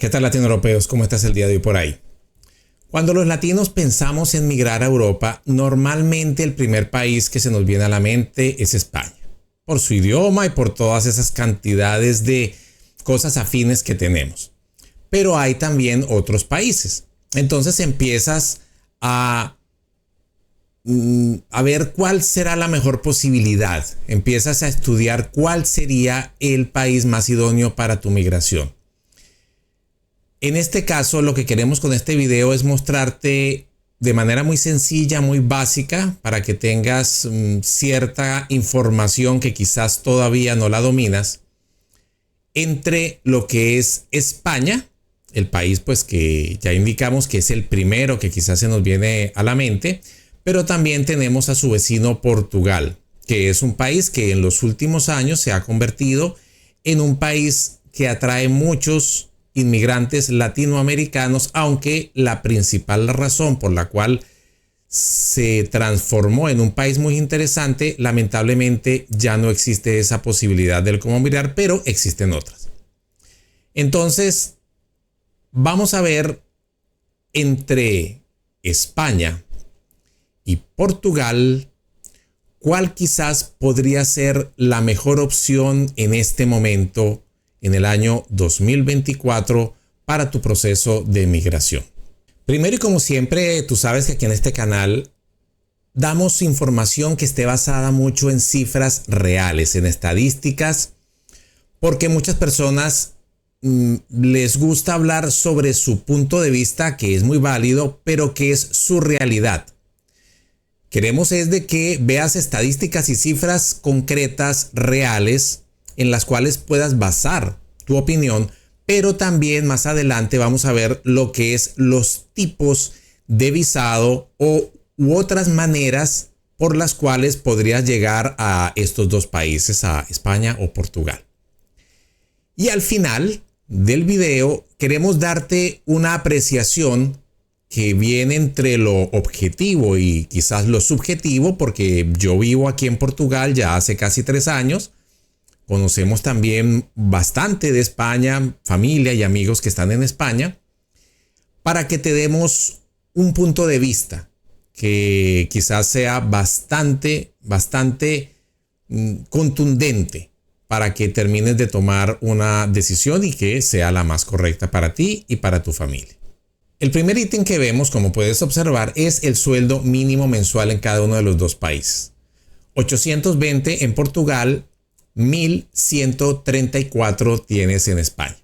¿Qué tal, latinoeuropeos? ¿Cómo estás el día de hoy por ahí? Cuando los latinos pensamos en migrar a Europa, normalmente el primer país que se nos viene a la mente es España, por su idioma y por todas esas cantidades de cosas afines que tenemos. Pero hay también otros países. Entonces empiezas a ver cuál será la mejor posibilidad. Empiezas a estudiar cuál sería el país más idóneo para tu migración. En este caso, lo que queremos con este video es mostrarte de manera muy sencilla, muy básica, para que tengas cierta información que quizás todavía no la dominas, entre lo que es España, el país pues que ya indicamos que es el primero que quizás se nos viene a la mente, pero también tenemos a su vecino Portugal, que es un país que en los últimos años se ha convertido en un país que atrae muchos inmigrantes latinoamericanos, aunque la principal razón por la cual se transformó en un país muy interesante, lamentablemente ya no existe esa posibilidad del cómo mirar, pero existen otras. Entonces, vamos a ver entre España y Portugal cuál quizás podría ser la mejor opción en este momento, en el año 2024, para tu proceso de migración. Primero y como siempre, tú sabes que aquí en este canal damos información que esté basada mucho en cifras reales, en estadísticas, porque muchas personas les gusta hablar sobre su punto de vista, que es muy válido, pero que es su realidad. Queremos es de que veas estadísticas y cifras concretas, reales, en las cuales puedas basar tu opinión, pero también más adelante vamos a ver lo que es los tipos de visado u otras maneras por las cuales podrías llegar a estos dos países, a España o Portugal. Y al final del video queremos darte una apreciación que viene entre lo objetivo y quizás lo subjetivo, porque yo vivo aquí en Portugal ya hace casi 3 años. Conocemos también bastante de España, familia y amigos que están en España, para que te demos un punto de vista que quizás sea bastante contundente para que termines de tomar una decisión y que sea la más correcta para ti y para tu familia. El primer ítem que vemos, como puedes observar, es el sueldo mínimo mensual en cada uno de los dos países. 820 en Portugal, 1134 tienes en España.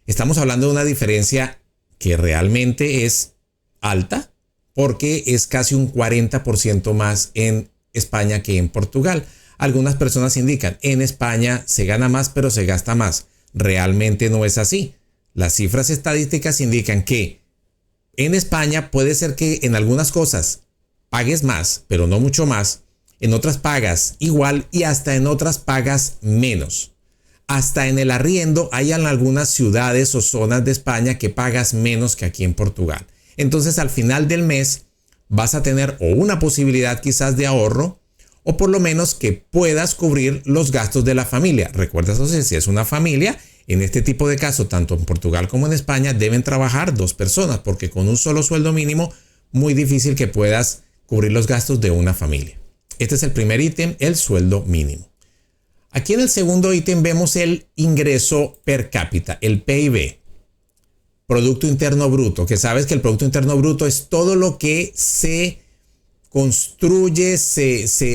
Estamos hablando de una diferencia que realmente es alta, porque es casi un 40% más en España que en Portugal. Algunas personas indican, en España se gana más pero se gasta más. Realmente no es así. Las cifras estadísticas indican que en España puede ser que en algunas cosas pagues más, pero no mucho más. En otras pagas igual y hasta en otras pagas menos. Hasta en el arriendo hay en algunas ciudades o zonas de España que pagas menos que aquí en Portugal. Entonces al final del mes vas a tener o una posibilidad quizás de ahorro, o por lo menos que puedas cubrir los gastos de la familia. Recuerda entonces, si es una familia, en este tipo de caso, tanto en Portugal como en España, deben trabajar 2 personas, porque con un solo sueldo mínimo, muy difícil que puedas cubrir los gastos de una familia. Este es el primer ítem, el sueldo mínimo. Aquí en el segundo ítem vemos el ingreso per cápita, el PIB, Producto Interno Bruto, que sabes que el Producto Interno Bruto es todo lo que se construye,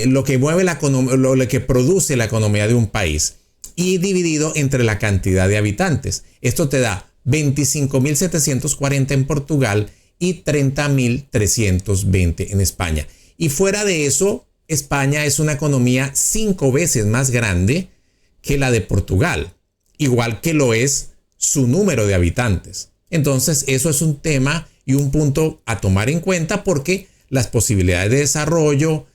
lo que mueve la economía, lo que produce la economía de un país, y dividido entre la cantidad de habitantes. Esto te da 25.740 en Portugal y 30.320 en España. Y fuera de eso, España es una economía 5 veces más grande que la de Portugal, igual que lo es su número de habitantes. Entonces, eso es un tema y un punto a tomar en cuenta, porque las posibilidades de desarrollo,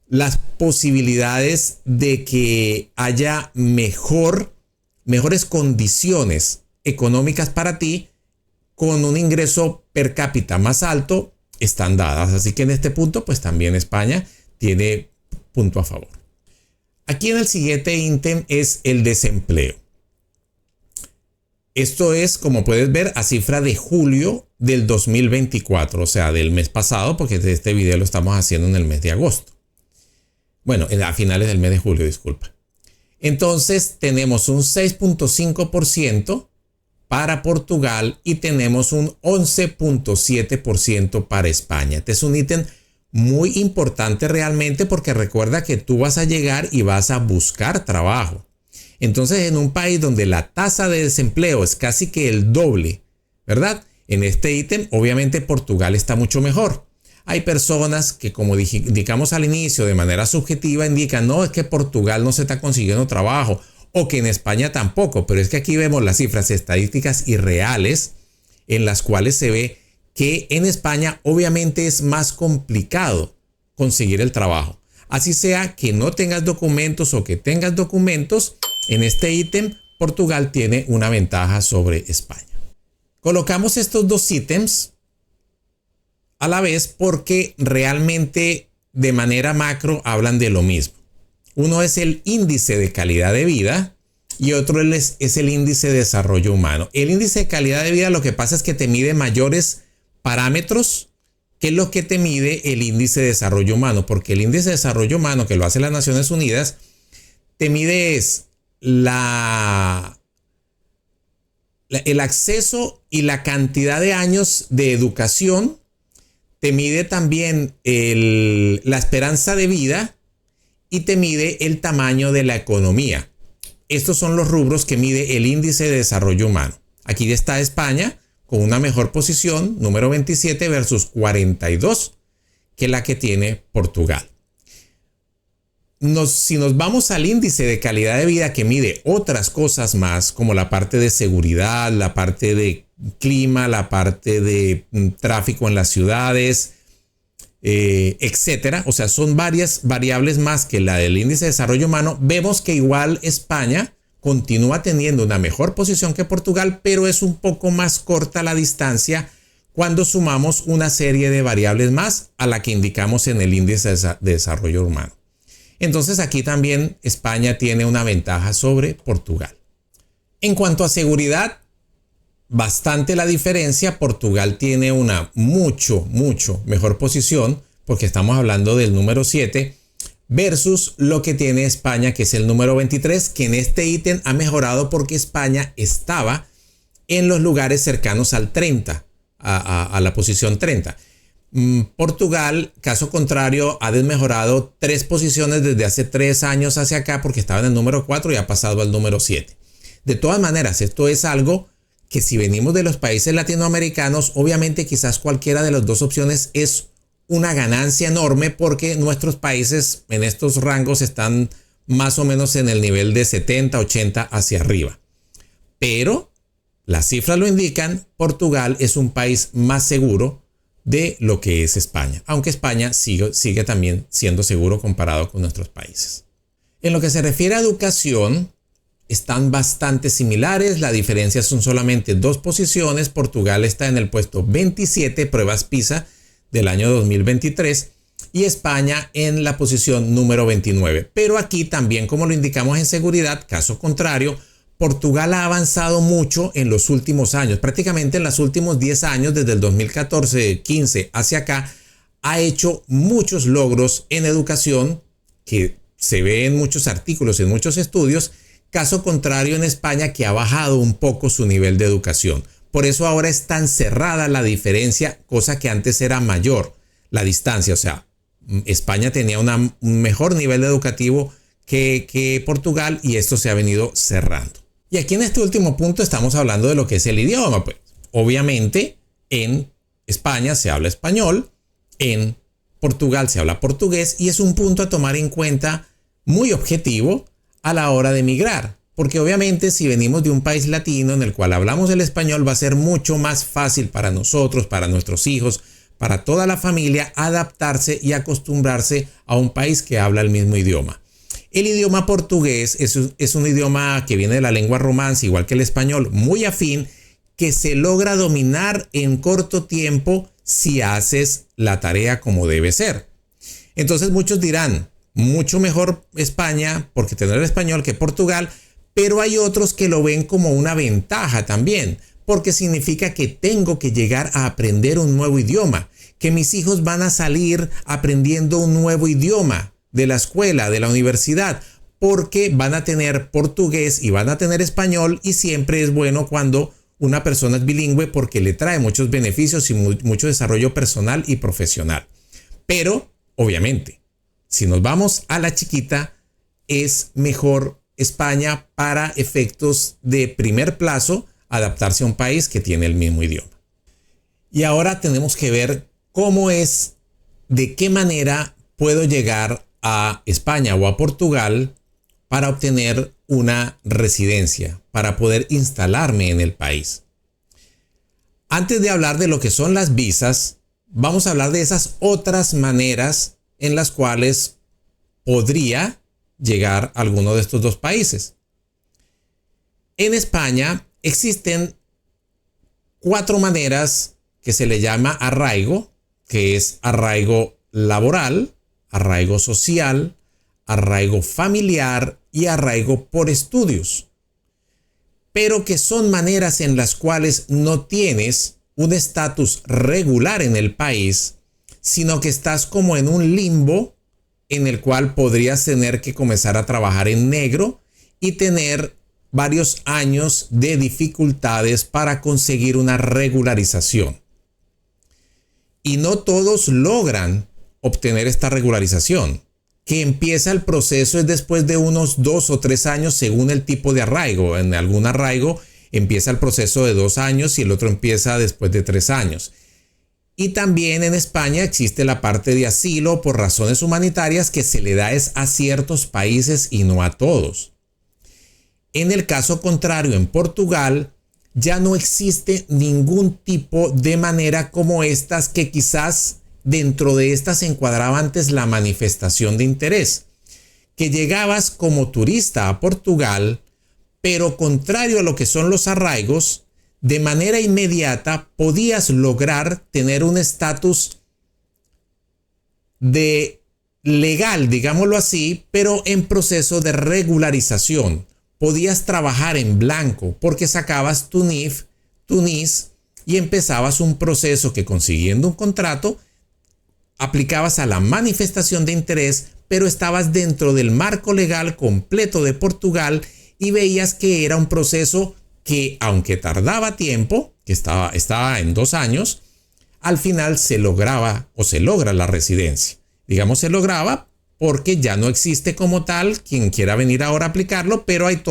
las posibilidades de que haya mejores condiciones económicas para ti con un ingreso per cápita más alto están dadas. Así que en este punto, pues también España tiene punto a favor. Aquí en el siguiente ítem es el desempleo. Esto es, como puedes ver, a cifra de julio del 2024, o sea, del mes pasado, porque este video lo estamos haciendo en el mes de agosto. Bueno, a finales del mes de julio, disculpa. Entonces, tenemos un 6.5% para Portugal y tenemos un 11.7% para España. Este es un ítem muy importante realmente porque recuerda que tú vas a llegar y vas a buscar trabajo. Entonces, en un país donde la tasa de desempleo es casi que el doble, ¿verdad? En este ítem, obviamente Portugal está mucho mejor. Hay personas que, como indicamos al inicio, de manera subjetiva indican, no, es que Portugal no se está consiguiendo trabajo o que en España tampoco, pero es que aquí vemos las cifras estadísticas y reales en las cuales se ve que en España obviamente es más complicado conseguir el trabajo. Así sea que no tengas documentos o que tengas documentos, en este ítem Portugal tiene una ventaja sobre España. Colocamos estos dos ítems a la vez porque realmente de manera macro hablan de lo mismo. Uno es el índice de calidad de vida y otro es el índice de desarrollo humano. El índice de calidad de vida lo que pasa es que te mide mayores parámetros que lo que te mide el índice de desarrollo humano, porque el índice de desarrollo humano que lo hace las Naciones Unidas te mide el acceso y la cantidad de años de educación, te mide también la esperanza de vida y te mide el tamaño de la economía. Estos son los rubros que mide el índice de desarrollo humano. Aquí está España con una mejor posición, número 27 versus 42, que la que tiene Portugal. Si nos vamos al índice de calidad de vida que mide otras cosas más, como la parte de seguridad, la parte de clima, la parte de tráfico en las ciudades, etcétera. O sea, son varias variables más que la del índice de desarrollo humano. Vemos que igual España continúa teniendo una mejor posición que Portugal, pero es un poco más corta la distancia cuando sumamos una serie de variables más a la que indicamos en el índice de desarrollo humano. Entonces aquí también España tiene una ventaja sobre Portugal. En cuanto a seguridad, bastante la diferencia. Portugal tiene una mucho mejor posición porque estamos hablando del número 7 versus lo que tiene España, que es el número 23, que en este ítem ha mejorado porque España estaba en los lugares cercanos al 30, a la posición 30. Portugal, caso contrario, ha desmejorado 3 posiciones desde hace 3 años hacia acá porque estaba en el número 4 y ha pasado al número 7. De todas maneras, esto es algo que si venimos de los países latinoamericanos, obviamente quizás cualquiera de las dos opciones es una ganancia enorme porque nuestros países en estos rangos están más o menos en el nivel de 70, 80 hacia arriba. Pero las cifras lo indican, Portugal es un país más seguro de lo que es España, aunque España sigue también siendo seguro comparado con nuestros países. En lo que se refiere a educación, están bastante similares, la diferencia son solamente 2 posiciones. Portugal está en el puesto 27, pruebas PISA del año 2023, y España en la posición número 29. Pero aquí también, como lo indicamos en seguridad, caso contrario, Portugal ha avanzado mucho en los últimos años, prácticamente en los últimos 10 años, desde el 2014-15 hacia acá, ha hecho muchos logros en educación que se ve en muchos artículos, en muchos estudios. Caso contrario en España, que ha bajado un poco su nivel de educación. Por eso ahora es tan cerrada la diferencia, cosa que antes era mayor la distancia. O sea, España tenía un mejor nivel educativo que Portugal y esto se ha venido cerrando. Y aquí en este último punto estamos hablando de lo que es el idioma. Pues, obviamente en España se habla español, en Portugal se habla portugués y es un punto a tomar en cuenta muy objetivo a la hora de migrar, porque obviamente si venimos de un país latino en el cual hablamos el español, va a ser mucho más fácil para nosotros, para nuestros hijos, para toda la familia adaptarse y acostumbrarse a un país que habla el mismo idioma. El idioma portugués es un idioma que viene de la lengua romance, igual que el español, muy afín, que se logra dominar en corto tiempo si haces la tarea como debe ser. Entonces muchos dirán, mucho mejor España porque tener el español que Portugal, Pero hay otros que lo ven como una ventaja también, porque significa que tengo que llegar a aprender un nuevo idioma, que mis hijos van a salir aprendiendo un nuevo idioma de la escuela, de la universidad, porque van a tener portugués y van a tener español, y siempre es bueno cuando una persona es bilingüe porque le trae muchos beneficios y mucho desarrollo personal y profesional. Pero, obviamente, si nos vamos a la chiquita, es mejor España para efectos de primer plazo adaptarse a un país que tiene el mismo idioma. Y ahora tenemos que ver de qué manera puedo llegar a España o a Portugal para obtener una residencia, para poder instalarme en el país. Antes de hablar de lo que son las visas, vamos a hablar de esas otras maneras en las cuales podría llegar a alguno de estos dos países. En España existen 4 maneras que se le llama arraigo, que es arraigo laboral, arraigo social, arraigo familiar y arraigo por estudios. Pero que son maneras en las cuales no tienes un estatus regular en el país, sino que estás como en un limbo en el cual podrías tener que comenzar a trabajar en negro y tener varios años de dificultades para conseguir una regularización. Y no todos logran obtener esta regularización, que empieza el proceso es después de unos 2 o 3 años según el tipo de arraigo. En algún arraigo empieza el proceso de 2 años y el otro empieza después de 3 años. Y también en España existe la parte de asilo por razones humanitarias que se le da a ciertos países y no a todos. En el caso contrario, en Portugal ya no existe ningún tipo de manera como estas, que quizás dentro de estas se encuadraba antes la manifestación de interés, que llegabas como turista a Portugal, pero contrario a lo que son los arraigos, de manera inmediata podías lograr tener un estatus de legal, digámoslo así, pero en proceso de regularización. Podías trabajar en blanco porque sacabas tu NIF, tu NIS, y empezabas un proceso que, consiguiendo un contrato, aplicabas a la manifestación de interés, pero estabas dentro del marco legal completo de Portugal y veías que era un proceso que, aunque tardaba tiempo, que estaba en 2 años, al final se lograba o se logra la residencia. Digamos, se lograba porque ya no existe como tal quien quiera venir ahora a aplicarlo, pero hay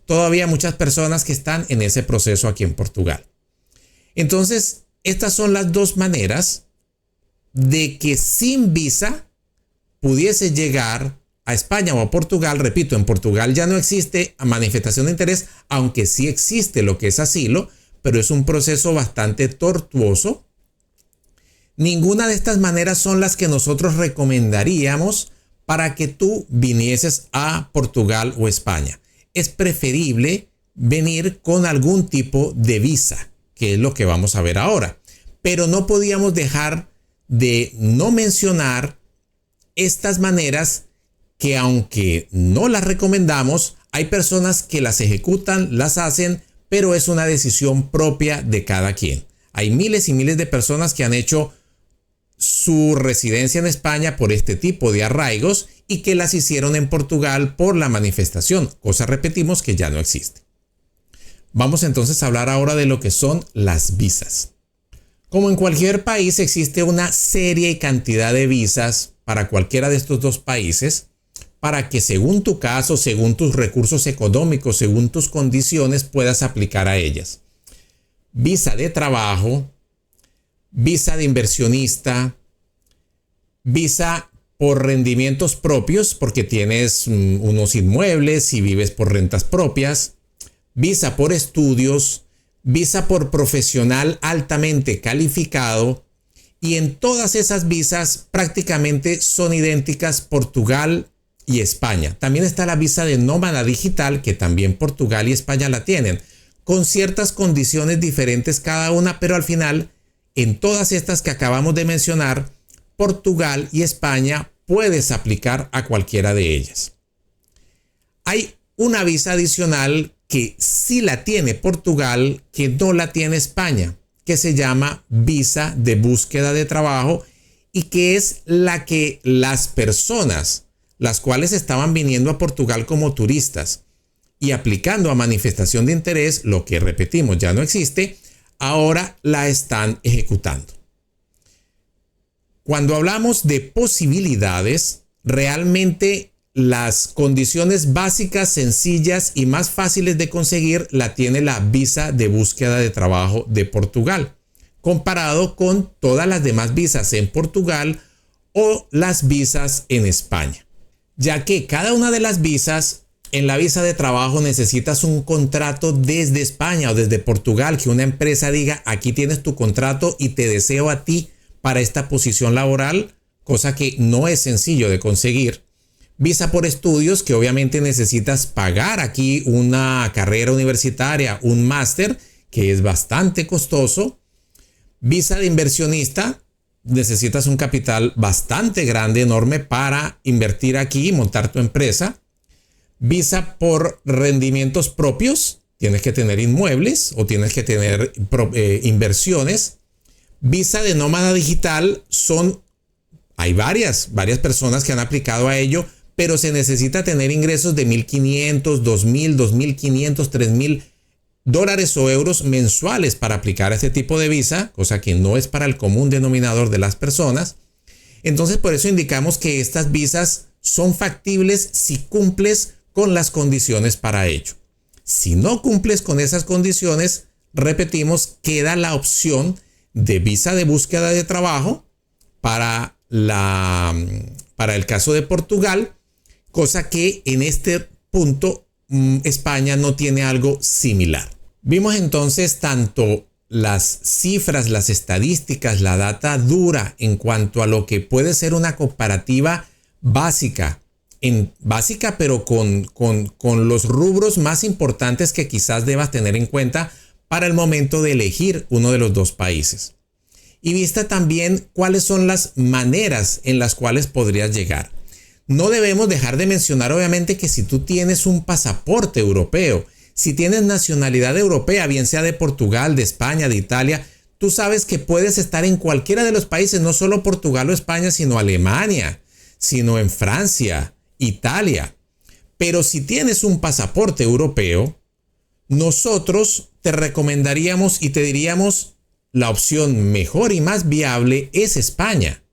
todavía muchas personas que están en ese proceso aquí en Portugal. Entonces, estas son las 2 maneras de que sin visa pudiese llegar a España o a Portugal. Repito, en Portugal ya no existe manifestación de interés, aunque sí existe lo que es asilo, pero es un proceso bastante tortuoso. Ninguna de estas maneras son las que nosotros recomendaríamos para que tú vinieses a Portugal o España. Es preferible venir con algún tipo de visa, que es lo que vamos a ver ahora. Pero no podíamos dejar de no mencionar estas maneras que, aunque no las recomendamos, hay personas que las ejecutan, las hacen, pero es una decisión propia de cada quien. Hay miles y miles de personas que han hecho su residencia en España por este tipo de arraigos y que las hicieron en Portugal por la manifestación, cosa, repetimos, que ya no existe. Vamos entonces a hablar ahora de lo que son las visas. Como en cualquier país existe una serie y cantidad de visas para cualquiera de estos 2 países, para que según tu caso, según tus recursos económicos, según tus condiciones, puedas aplicar a ellas. Visa de trabajo, visa de inversionista, visa por rendimientos propios porque tienes unos inmuebles y vives por rentas propias, visa por estudios, visa por profesional altamente calificado, y en todas esas visas prácticamente son idénticas Portugal y España. También está la visa de nómada digital, que también Portugal y España la tienen, con ciertas condiciones diferentes cada una, pero al final, en todas estas que acabamos de mencionar, Portugal y España puedes aplicar a cualquiera de ellas. Hay una visa adicional que sí la tiene Portugal, que no la tiene España, que se llama visa de búsqueda de trabajo y que es la que las personas, las cuales estaban viniendo a Portugal como turistas y aplicando a manifestación de interés, lo que repetimos ya no existe, ahora la están ejecutando. Cuando hablamos de posibilidades, realmente las condiciones básicas, sencillas y más fáciles de conseguir la tiene la visa de búsqueda de trabajo de Portugal, comparado con todas las demás visas en Portugal o las visas en España, ya que cada una de las visas, en la visa de trabajo necesitas un contrato desde España o desde Portugal, que una empresa diga, aquí tienes tu contrato y te deseo a ti para esta posición laboral, cosa que no es sencillo de conseguir. Visa por estudios, que obviamente necesitas pagar aquí una carrera universitaria, un máster, que es bastante costoso. Visa de inversionista, necesitas un capital bastante grande, enorme, para invertir aquí y montar tu empresa. Visa por rendimientos propios, tienes que tener inmuebles o tienes que tener inversiones. Visa de nómada digital, hay varias personas que han aplicado a ello, pero se necesita tener ingresos de $1,500, $2,000, $2,500, $3,000 o euros mensuales para aplicar a este tipo de visa, cosa que no es para el común denominador de las personas. Entonces, por eso indicamos que estas visas son factibles si cumples con las condiciones para ello. Si no cumples con esas condiciones, repetimos, queda la opción de visa de búsqueda de trabajo para el caso de Portugal, cosa que en este punto España no tiene algo similar. Vimos entonces tanto las cifras, las estadísticas, la data dura en cuanto a lo que puede ser una comparativa básica, pero con los rubros más importantes que quizás debas tener en cuenta para el momento de elegir uno de los dos países. Y vista también cuáles son las maneras en las cuales podrías llegar. No debemos dejar de mencionar obviamente que si tú tienes un pasaporte europeo, si tienes nacionalidad europea, bien sea de Portugal, de España, de Italia, tú sabes que puedes estar en cualquiera de los países, no solo Portugal o España, sino Alemania, sino en Francia, Italia. Pero si tienes un pasaporte europeo, nosotros te recomendaríamos y te diríamos la opción mejor y más viable es España.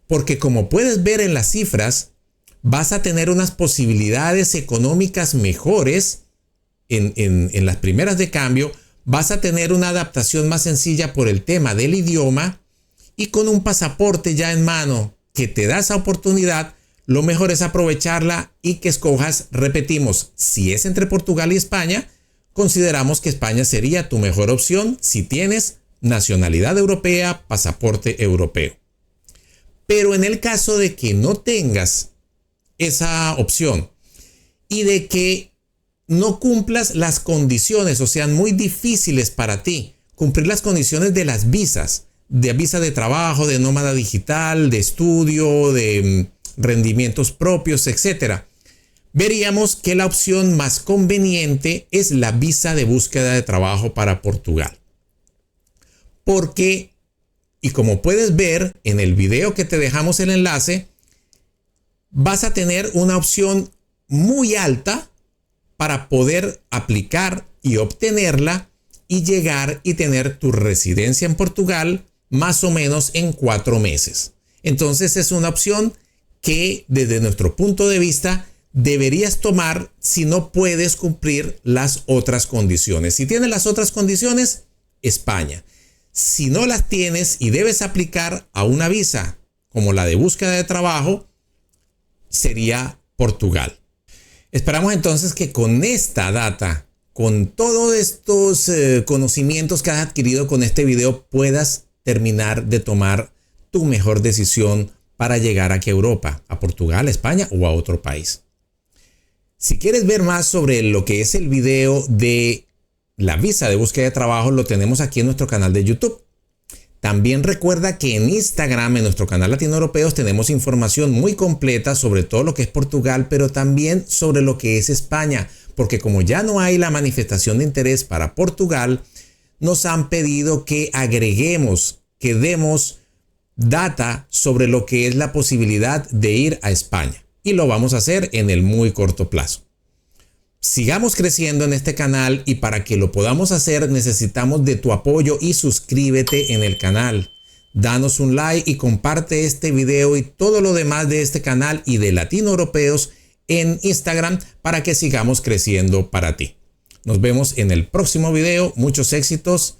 Porque como puedes ver en las cifras, vas a tener unas posibilidades económicas mejores en las primeras de cambio, vas a tener una adaptación más sencilla por el tema del idioma y con un pasaporte ya en mano que te da esa oportunidad, lo mejor es aprovecharla y que escojas, repetimos, si es entre Portugal y España, consideramos que España sería tu mejor opción si tienes nacionalidad europea, pasaporte europeo. Pero en el caso de que no tengas esa opción y de que no cumplas las condiciones o sean muy difíciles para ti cumplir las condiciones de las visas, de visa de trabajo, de nómada digital, de estudio, de rendimientos propios, etc., veríamos que la opción más conveniente es la visa de búsqueda de trabajo para Portugal. Porque, y como puedes ver en el video que te dejamos el enlace, vas a tener una opción muy alta para poder aplicar y obtenerla y llegar y tener tu residencia en Portugal más o menos en 4 meses. Entonces es una opción que desde nuestro punto de vista deberías tomar si no puedes cumplir las otras condiciones. Si tienes las otras condiciones, España. Si no las tienes y debes aplicar a una visa como la de búsqueda de trabajo, sería Portugal. Esperamos entonces que con esta data, con todos estos conocimientos que has adquirido con este video, puedas terminar de tomar tu mejor decisión para llegar aquí a Europa, a Portugal, a España o a otro país. Si quieres ver más sobre lo que es el video de la visa de búsqueda de trabajo, lo tenemos aquí en nuestro canal de YouTube. También recuerda que en Instagram, en nuestro canal Latino Europeos, tenemos información muy completa sobre todo lo que es Portugal, pero también sobre lo que es España, porque como ya no hay la manifestación de interés para Portugal, nos han pedido que agreguemos, que demos data sobre lo que es la posibilidad de ir a España. Y lo vamos a hacer en el muy corto plazo. Sigamos creciendo en este canal y para que lo podamos hacer necesitamos de tu apoyo y suscríbete en el canal. Danos un like y comparte este video y todo lo demás de este canal y de Latino Europeos en Instagram para que sigamos creciendo para ti. Nos vemos en el próximo video. Muchos éxitos.